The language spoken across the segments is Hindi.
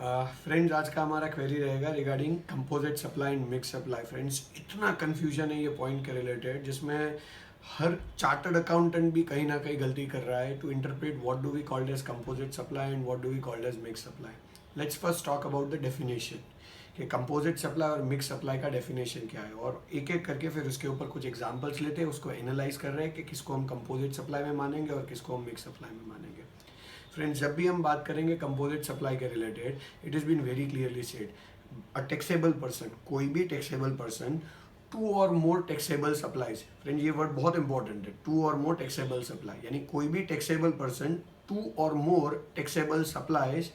फ्रेंड्स आज का हमारा क्वेरी रहेगा regarding composite supply and mix supply. Friends इतना कन्फ्यूजन है ये पॉइंट के रिलेटेड जिसमें हर चार्टर्ड अकाउंटेंट भी कहीं ना कहीं गलती कर रहा है to interpret what do we called as composite supply and what do we called as mix supply. Let's first talk about the definition कि कंपोजिट सप्लाई और मिक्स सप्लाई का डेफिनेशन क्या है, और एक एक करके फिर उसके ऊपर कुछ एग्जांपल्स लेते हैं, उसको एनालाइज कर रहे हैं कि किसको हम कंपोजिट सप्लाई में मानेंगे और किसको हम मिक्स सप्लाई में मानेंगे। फ्रेंड्स जब भी हम बात करेंगे कंपोजिट सप्लाई के related, it is been very clearly said a taxable person, कोई भी टैक्सेबल पर्सन, टू और मोर टैक्सेबल सप्लाईज। फ्रेंड्स ये वर्ड बहुत इंपॉर्टेंट है, टू और मोर टैक्सेबल सप्लाई, यानी कोई भी टैक्सेबल पर्सन टू और मोर टैक्सेबल सप्लाईज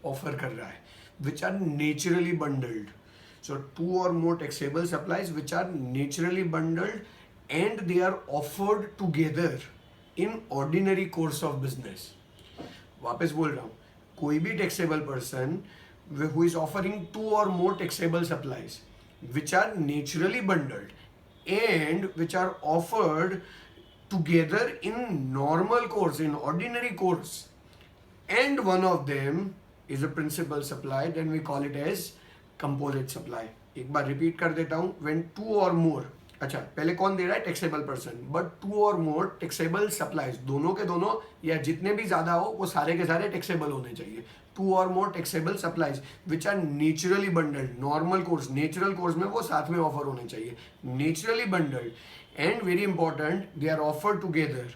ऑफर कर रहा है which are naturally bundled. So two or more taxable supplies which are naturally bundled and they are offered together in ordinary course of business. वापस बोल रहा हूँ, कोई भी taxable person who is offering two or more taxable supplies which are naturally bundled and which are offered together in normal course, in ordinary course, and one of them is a principal supply, then we call it as composite supply. एक बार रिपीट कर देता हूं, व्हेन टू और मोर, अच्छा पहले कौन दे रहा है, टैक्सेबल पर्सन, बट टू और मोर टैक्सेबल सप्लाईज, दोनों के दोनों या जितने भी ज्यादा हो वो सारे के सारे टैक्सेबल होने चाहिए। टू और more taxable supplies which are naturally bundled, normal course, natural course में वो साथ में ऑफर होने चाहिए, naturally bundled, and very important they are offer together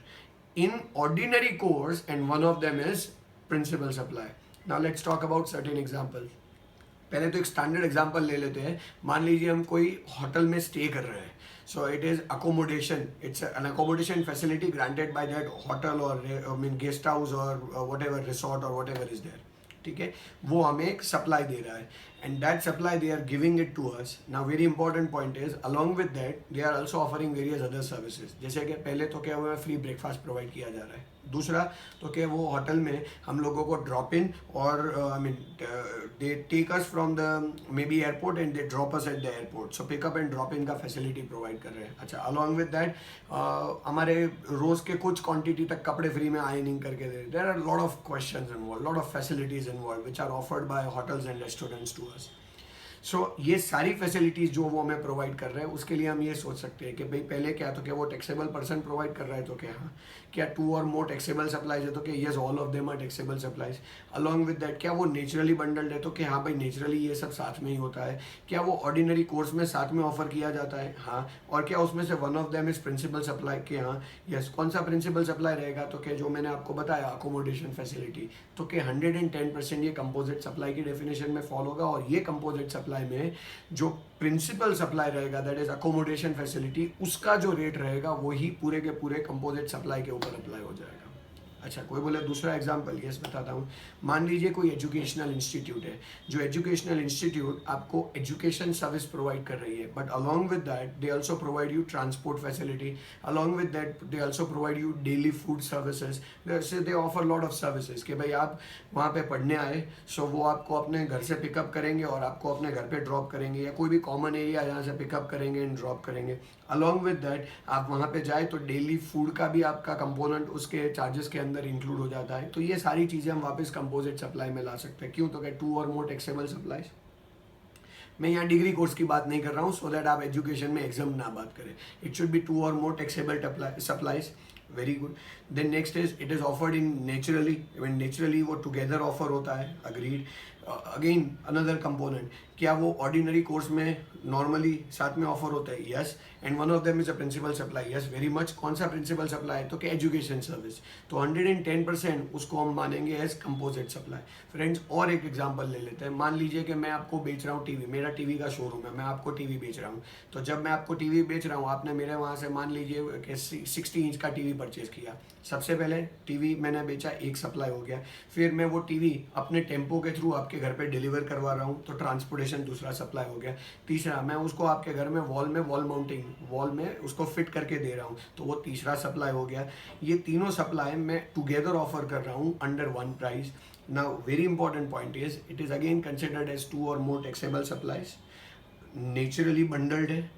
in ordinary course and one of them is principal supply. Now let's talk about certain example. पहले तो एक स्टैंडर्ड एग्जांपल ले लेते हैं। मान लीजिए हम कोई होटल में स्टे कर रहे हैं, so it is accommodation, it's an accommodation facility granted by that hotel or I mean guest house or whatever resort or whatever is there, ठीक है, वो हमें एक सप्लाई दे रहा है and that supply they are giving it to us. Now very important point is along with that they are also offering various other services. जैसे कि पहले तो क्या हुआ, फ्री ब्रेकफास्ट प्रोवाइड किया जा रहा है, दूसरा तो क्या वो होटल में हम लोगों को drop in or I mean they take us from the maybe airport and they drop us at the airport, so pickup and drop in का फैसिलिटी प्रोवाइड कर रहे हैं। अच्छा, अलॉन्ग विद दैट हमारे रोज के कुछ क्वांटिटी तक कपड़े फ्री में आयनिंग करके दे, there are lot of questions involve, lot of facilities involve which are offered by hotels and restaurants to us. So ये सारी फैसिलिटीज जो वो हमें प्रोवाइड कर रहे हैं, उसके लिए हम ये सोच सकते हैं कि भाई पहले क्या, तो क्या वो टैक्सेबल पर्सन प्रोवाइड कर रहा है, तो क्या हाँ, क्या टू और मोर टैक्सेबल सप्लाईज है, तो क्या yes all of them are taxable supplies. Along with that क्या वो नेचुरली बंडल्ड है, तो क्या हाँ भाई नेचुरली ये सब साथ में ही होता है। क्या वो ऑर्डिनरी कोर्स में साथ में ऑफर किया जाता है, हाँ, और क्या उसमें से one of them is principal supply, के हाँ यस, कौन सा प्रिंसिपल सप्लाई रहेगा, तो क्या जो मैंने आपको बताया अकोमोडेशन फैसिलिटी, तो क्या 110% ये कंपोजिट सप्लाई की डेफिनेशन में फॉलो होगा। और ये कंपोजिट सप्लाई में जो प्रिंसिपल सप्लाई रहेगा दैट इज अकोमोडेशन फैसिलिटी, उसका जो रेट रहेगा वही पूरे के पूरे कंपोजिट सप्लाई के ऊपर अप्लाई हो जाएगा। अच्छा, कोई बोले दूसरा एग्जांपल, यस बताता हूँ। मान लीजिए कोई एजुकेशनल इंस्टीट्यूट है, जो एजुकेशनल इंस्टीट्यूट आपको एजुकेशन सर्विस प्रोवाइड कर रही है, but along with that they also provide you transport facility, along with that they also provide you daily food services, they offer lot of services कि भाई आप वहाँ पे पढ़ने आए, सो वो आपको अपने घर से पिकअप करेंगे और आपको अपने घर पे ड्रॉप करेंगे, या कोई भी कॉमन एरिया जहाँ से पिकअप करेंगे एंड ड्रॉप करेंगे। अलॉन्ग विद दैट आप वहाँ पे जाए तो डेली फूड का भी आपका कंपोनेंट उसके चार्जेस के अंदर इंक्लूड हो जाता है। तो ये सारी चीज़ें हम वापस कंपोजिट सप्लाई में ला सकते हैं। क्यों, तो क्या टू और मोर टैक्सेबल सप्लाईज। मैं यहाँ डिग्री कोर्स की बात नहीं कर रहा हूँ, सो दैट आप एजुकेशन में एग्जाम ना बात करें। इट शुड बी टू और more taxable supplies. Very good. Then next is it is offered in naturally, even naturally वो टुगेदर ऑफर होता है, अग्रीड। अगेन अनदर कंपोनेंट, क्या वो ऑर्डिनरी कोर्स में नॉर्मली साथ में ऑफर होता है, yes, and one of them is a principal supply, yes very much. कौन सा प्रिंसिपल सप्लाई, तो क्या एजुकेशन सर्विस, तो 110% उसको हम मानेंगे एज कंपोजिट सप्लाई। फ्रेंड्स और एक एग्जांपल ले लेते हैं। मान लीजिए कि मैं आपको बेच रहा हूँ टीवी, मेरा टीवी का शोरूम है, मैं आपको टीवी बेच रहा हूँ। तो जब मैं आपको टीवी बेच रहा हूँ, आपने मेरे वहाँ से मान लीजिए कि 60 इंच का टीवी परचेज किया। सबसे पहले टीवी मैंने बेचा, एक सप्लाई हो गया। फिर मैं वो टीवी अपने टेम्पो के थ्रू आपके घर पे डिलीवर करवा रहा हूँ, तो ट्रांसपोर्टेशन दूसरा सप्लाई हो गया। तीसरा, मैं उसको आपके घर में वॉल माउंटिंग, वॉल में उसको फिट करके दे रहा हूँ, तो वो तीसरा सप्लाई हो गया। ये तीनों सप्लाई मैं टुगेदर ऑफर कर रहा हूँ under one price. Now very important point is it is again considered as two और more taxable supplies, naturally bundled है,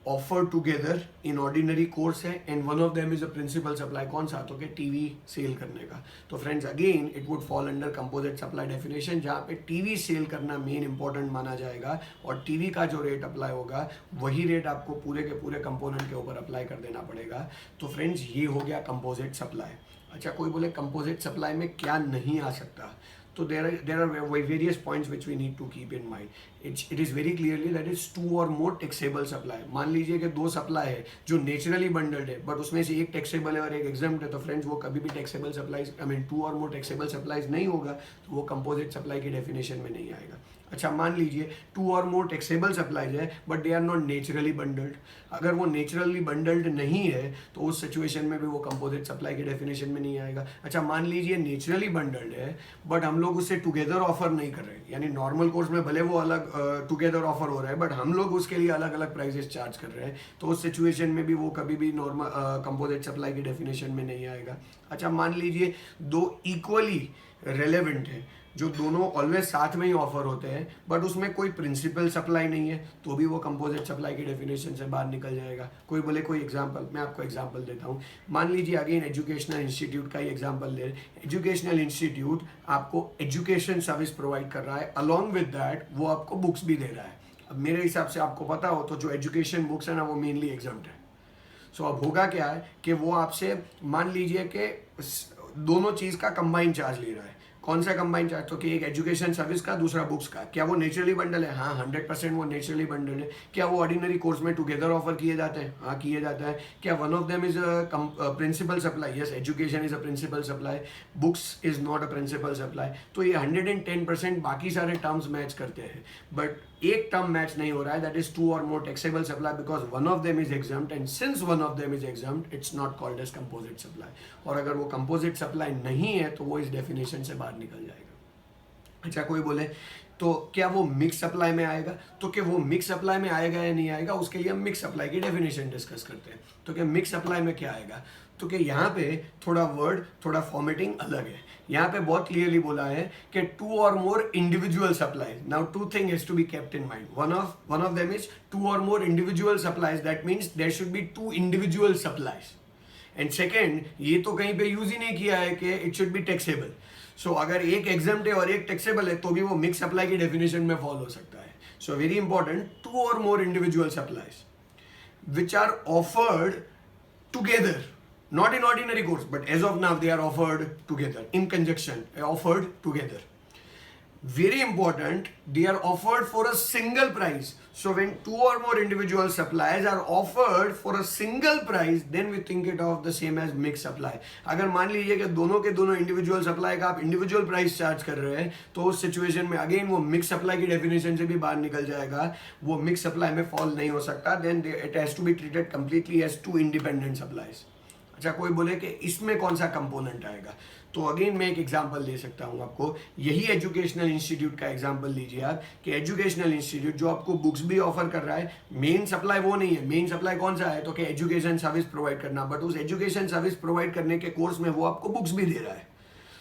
offer together in ordinary course है and one of them is a principal supply. कौन सा? तो कि टीवी सेल करने का। तो friends again it would fall under composite supply definition, जहाँ पे टीवी सेल करना मेन इंपॉर्टेंट माना जाएगा और टीवी का जो रेट अप्लाई होगा वही रेट आपको पूरे के पूरे कंपोनेंट के ऊपर अप्लाई कर देना पड़ेगा। तो फ्रेंड्स ये हो गया कंपोजिट सप्लाई। अच्छा, कोई बोले कंपोजिट सप्लाई में क्या नहीं आ सकता, तो there are various points which we need to keep in mind. It is very clearly that is 2 or more taxable supply. मान लीजिए कि 2 सप्लाई है जो नेचुरली बंडल्ड है बट उसमें से एक टैक्सेबल है और एक एग्जम्प्ट है, तो फ्रेंड्स वो कभी भी टैक्सेबल सप्लाईज 2 और मोर टैक्सेबल सप्लाईज नहीं होगा, तो वो कंपोजिट सप्लाई की डेफिनेशन में नहीं आएगा। अच्छा, मान लीजिए 2 और मोर टैक्सेबल सप्लाईज है but they are not naturally bundled. अगर वो नेचुरली बंडल्ड नहीं है तो उस सिचुएशन में भी वो कंपोजिट सप्लाई की डेफिनेशन में नहीं आएगा। अच्छा, मान लीजिए नेचुरली बंडल्ड है बट हम लोग उससे टुगेदर ऑफर नहीं कर रहे, यानी नॉर्मल कोर्स में भले वो अलग टुगेदर ऑफर हो रहा है बट हम लोग उसके लिए अलग अलग प्राइसेस चार्ज कर रहे हैं, तो उस सिचुएशन में भी वो कभी भी नॉर्मल कंपोजिट सप्लाई की डेफिनेशन में नहीं आएगा। अच्छा, मान लीजिए 2 इक्वली रेलेवेंट है जो दोनों ऑलवेज साथ में ही ऑफर होते हैं बट उसमें कोई प्रिंसिपल सप्लाई नहीं है, तो भी वो कंपोजिट सप्लाई की डेफिनेशन से बाहर निकल जाएगा। कोई बोले कोई एग्जांपल, मैं आपको एग्जांपल देता हूँ। मान लीजिए अगेन एजुकेशनल इंस्टीट्यूट का ही एग्जांपल ले। एजुकेशनल इंस्टीट्यूट आपको एजुकेशन सर्विस प्रोवाइड कर रहा है, अलॉन्ग विद दैट वो आपको बुक्स भी दे रहा है। अब मेरे हिसाब से आपको पता हो तो जो एजुकेशन बुक्स है ना वो मेनली एग्जाम्प्ट है। सो अब होगा क्या है कि वो आपसे मान लीजिए कि दोनों चीज़ का कंबाइन चार्ज ले रहा है। कौन सा कंबाइन चार्ज? तो कि एक एजुकेशन सर्विस का, दूसरा बुक्स का। क्या वो नेचुरली बंडल है? हाँ, 100% वो नेचुरली बंडल है। क्या वो ऑर्डिनरी कोर्स में टुगेदर ऑफर किए जाते हैं? हाँ, किए जाता है। क्या one of them is a principal supply? Yes, education is a principal supply, books is not a principal supply. तो ये 110% बाकी सारे टर्म्स मैच करते हैं बट एक टर्म मैच नहीं हो रहा है, दैट इज 2 और more taxable supply, because one of them is exempt and since one of them is exempt it's not called as composite supply. और अगर वो कंपोजिट सप्लाई नहीं है तो वो इस डेफिनेशन से बाहर निकल जाएगा। अच्छा, कोई बोले तो क्या वो मिक्स सप्लाई में आएगा? तो क्या वो मिक्स सप्लाई में आएगा या नहीं आएगा, उसके लिए हम मिक्स सप्लाई की डेफिनेशन डिस्कस करते हैं। तो क्या मिक्स सप्लाई में क्या आएगा? तो क्या यहाँ पे थोड़ा वर्ड, थोड़ा फॉर्मेटिंग अलग है। यहाँ पे बहुत क्लियरली बोला है कि 2 और more individual supplies. Now 2 thing has to be kept in mind. One of them is 2 और more individual supplies, that means there should be 2 individual supplies. And second, ये तो कहीं पे यूज ही नहीं किया है कि इट शुड बी टैक्सेबल। सो अगर एक एग्जाम्प्ट है और एक टैक्सेबल है तो भी वो मिक्स सप्लाई की डेफिनेशन में फॉल हो सकता है। सो वेरी इंपॉर्टेंट, 2 और more individual supplies which are offered together, not in ordinary course but as of now they are offered together in conjunction, offered together. Very important, they are offered for a single price. So when 2 or more individual supplies are offered for a single price, then we think it of the same as mixed supply. अगर मान लीजिए कि दोनों के दोनों इंडिविजुअल सप्लाई का आप इंडिविजुअल प्राइस चार्ज कर रहे हैं तो उस सिचुएशन में अगेन वो मिक्स सप्लाई की डेफिनेशन से भी बाहर निकल जाएगा, वो मिक्स सप्लाई में फॉल नहीं हो सकता। Then it has to be treated completely as 2 independent supplies. अच्छा, कोई बोले कि इसमें कौन सा कंपोनेंट आएगा, तो अगेन मैं एक एग्जांपल दे सकता हूं आपको। यही एजुकेशनल इंस्टीट्यूट का एग्जांपल लीजिए आप कि एजुकेशनल इंस्टीट्यूट जो आपको बुक्स भी ऑफर कर रहा है, मेन सप्लाई वो नहीं है। मेन सप्लाई कौन सा है? तो कि एजुकेशन सर्विस प्रोवाइड करना, बट उस एजुकेशन सर्विस प्रोवाइड करने के कोर्स में वो आपको बुक्स भी दे रहा है।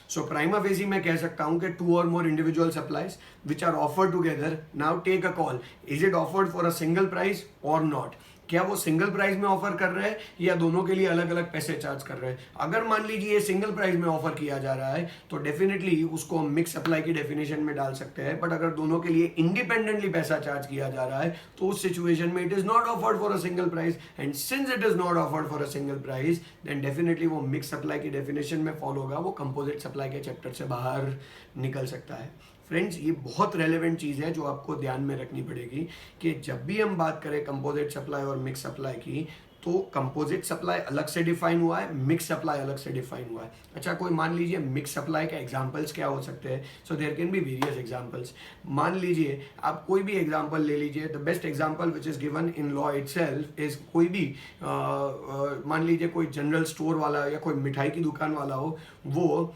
सो प्राइमा फेसी मैं कह सकता हूं कि 2 और more individual supplies which are offered together, now take a call, is it offered for a single price or not? क्या वो सिंगल प्राइस में ऑफर कर रहे हैं या दोनों के लिए अलग अलग पैसे चार्ज कर रहे हैं? अगर मान लीजिए सिंगल प्राइस में ऑफर किया जा रहा है तो डेफिनेटली उसको हम मिक्स सप्लाई की डेफिनेशन में डाल सकते हैं, बट अगर दोनों के लिए इंडिपेंडेंटली पैसा चार्ज किया जा रहा है तो उस सिचुएशन में it is not offered for a single price, and since it is not offered for a single price then definitely वो मिक्स सप्लाई की डेफिनेशन में फॉलो होगा, वो कंपोजिट सप्लाई के चैप्टर से बाहर निकल सकता है। फ्रेंड्स, ये बहुत रेलेवेंट चीज़ है जो आपको ध्यान में रखनी पड़ेगी कि जब भी हम बात करें कंपोजिट सप्लाई और मिक्स सप्लाई की, तो कंपोजिट सप्लाई अलग से डिफाइन हुआ है, मिक्स सप्लाई अलग से डिफाइन हुआ है। अच्छा, कोई मान लीजिए मिक्स सप्लाई के एग्जांपल्स क्या हो सकते हैं? So there can be various examples. मान लीजिए आप कोई भी एग्जांपल ले लीजिए, the best example which is given in law itself is कोई भी मान लीजिए कोई जनरल स्टोर वाला या कोई मिठाई की दुकान वाला हो, वो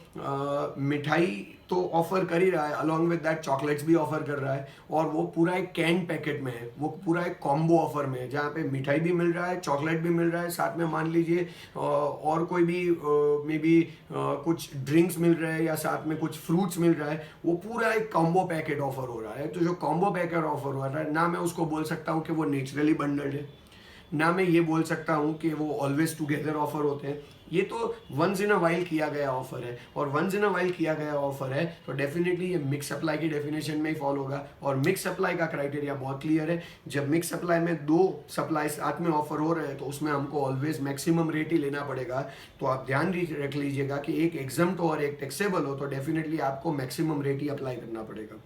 मिठाई तो ऑफर कर ही रहा है, अलॉन्ग विद दैट चॉकलेट्स भी ऑफर कर रहा है, और वो पूरा एक कैन पैकेट में है, वो पूरा एक कॉम्बो ऑफर में है जहाँ पे मिठाई भी मिल रहा है, चॉकलेट भी मिल रहा है, साथ में मान लीजिए और कोई भी मे बी कुछ ड्रिंक्स मिल रहे हैं या साथ में कुछ फ्रूट्स मिल रहा है, वो पूरा एक कॉम्बो पैकेट ऑफर हो रहा है। तो जो कॉम्बो पैकेट ऑफर हो रहा है ना, मैं उसको बोल सकता हूँ कि वो नेचुरली बंडल्ड है, ना मैं ये बोल सकता हूँ कि वो ऑलवेज टुगेदर ऑफर होते हैं। ये तो वंस इन अ वाइल किया गया ऑफर है, और वंस इन अ वाइल किया गया ऑफर है तो डेफिनेटली ये मिक्स सप्लाई की डेफिनेशन में ही फॉल होगा। और मिक्स सप्लाई का क्राइटेरिया बहुत क्लियर है, जब मिक्स सप्लाई में दो सप्लाई साथ में ऑफर हो रहे हैं तो उसमें हमको ऑलवेज मैक्सिमम रेट ही लेना पड़ेगा। तो आप ध्यान रख लीजिएगा कि एक एग्जम्प्ट हो और एक टैक्सेबल हो तो डेफिनेटली आपको मैक्सिमम रेट ही अप्लाई करना पड़ेगा।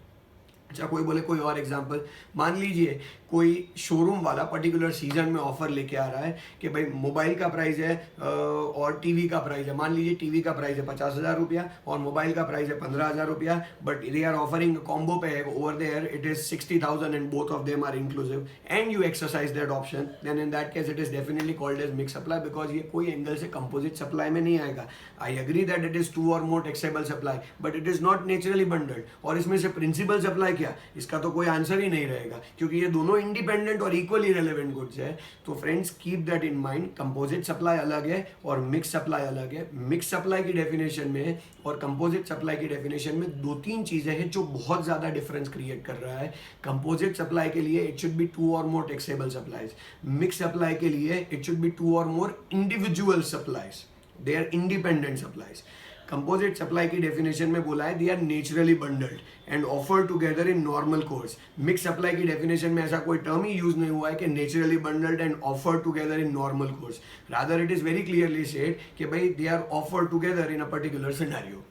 अच्छा, कोई बोले कोई और एग्जांपल, मान लीजिए कोई शोरूम वाला पर्टिकुलर सीजन में ऑफर लेके आ रहा है कि भाई मोबाइल का प्राइस है और टीवी का प्राइस है, मान लीजिए टीवी का प्राइस है 50,000 रुपया और मोबाइल का प्राइस है 15,000 रुपया, but they are offering combo पे over there it is 60,000 and both of them are inclusive and you exercise that option, then in that case it is definitely called as mix supply, because ये कोई एंगल से कंपोजिट सप्लाई में नहीं आएगा। I agree that it is 2 और more taxable supply, but it is not naturally bundled. और इसमें से प्रिंसिपल सप्लाई क्या, इसका तो कोई आंसर ही नहीं रहेगा, क्योंकि ये दोनों इंडिपेंडेंट और इक्वली रेलेवेंट गुड्स है। तो friends keep that in mind, composite supply अलग है और मिक्स सप्लाई अलग है। मिक्स सप्लाई की डेफिनेशन में और कंपोजिट सप्लाई की डेफिनेशन में 2-3 चीजें हैं जो बहुत ज्यादा डिफरेंस क्रिएट कर रहा है। कंपोजिट सप्लाई के लिए इट शुड बी 2 और more taxable supplies, mix supply के लिए इट शुड बी 2 और more individual supplies, they are independent supplies. Composite supply की डेफिनेशन में बोला है they are naturally bundled and offer together in normal course. Mix supply की डेफिनेशन में ऐसा कोई टर्म ही यूज नहीं हुआ है कि naturally bundled and offer together in normal course, rather it is very clearly said कि भाई they are offer together in a particular scenario.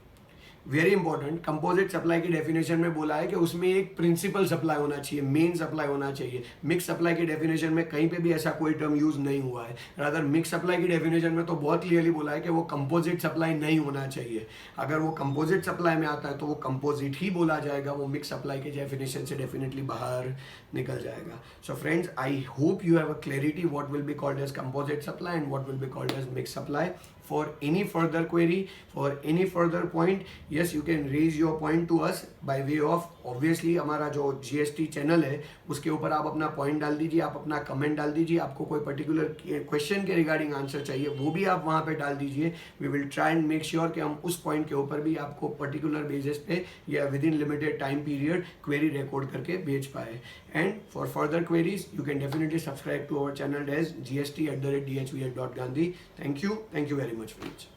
Very important, composite supply की डेफिनेशन में बोला है कि उसमें एक प्रिंसिपल सप्लाई होना चाहिए, मेन सप्लाई होना चाहिए। मिक्स सप्लाई की डेफिनेशन में कहीं पे भी ऐसा कोई टर्म यूज नहीं हुआ है, रादर मिक्स सप्लाई की डेफिनेशन में तो बहुत क्लियरली बोला है कि वो कंपोजिट सप्लाई नहीं होना चाहिए। अगर वो कंपोजिट सप्लाई में आता है तो वो कंपोजिट ही बोला जाएगा, वो मिक्स सप्लाई के डेफिनेशन से डेफिनेटली बाहर निकल जाएगा। So friends, I hope you have a clarity what will be called as composite supply and what will be called as mix supply. For any further query, for any further point, yes, you can raise your point to us by way of obviously हमारा जो GST चैनल है उसके ऊपर आप अपना पॉइंट डाल दीजिए, आप अपना कमेंट डाल दीजिए। आपको कोई पर्टिकुलर क्वेश्चन के रिगार्डिंग आंसर चाहिए वो भी आप वहाँ पे डाल दीजिए। We will try and make sure कि हम उस पॉइंट के ऊपर भी आपको पर्टिकुलर बेसिस पे या within limited time period query record करके भेज पाए। And for further queries you can definitely subscribe to our channel as gst@dhvs.gandhi। Thank you very much friends.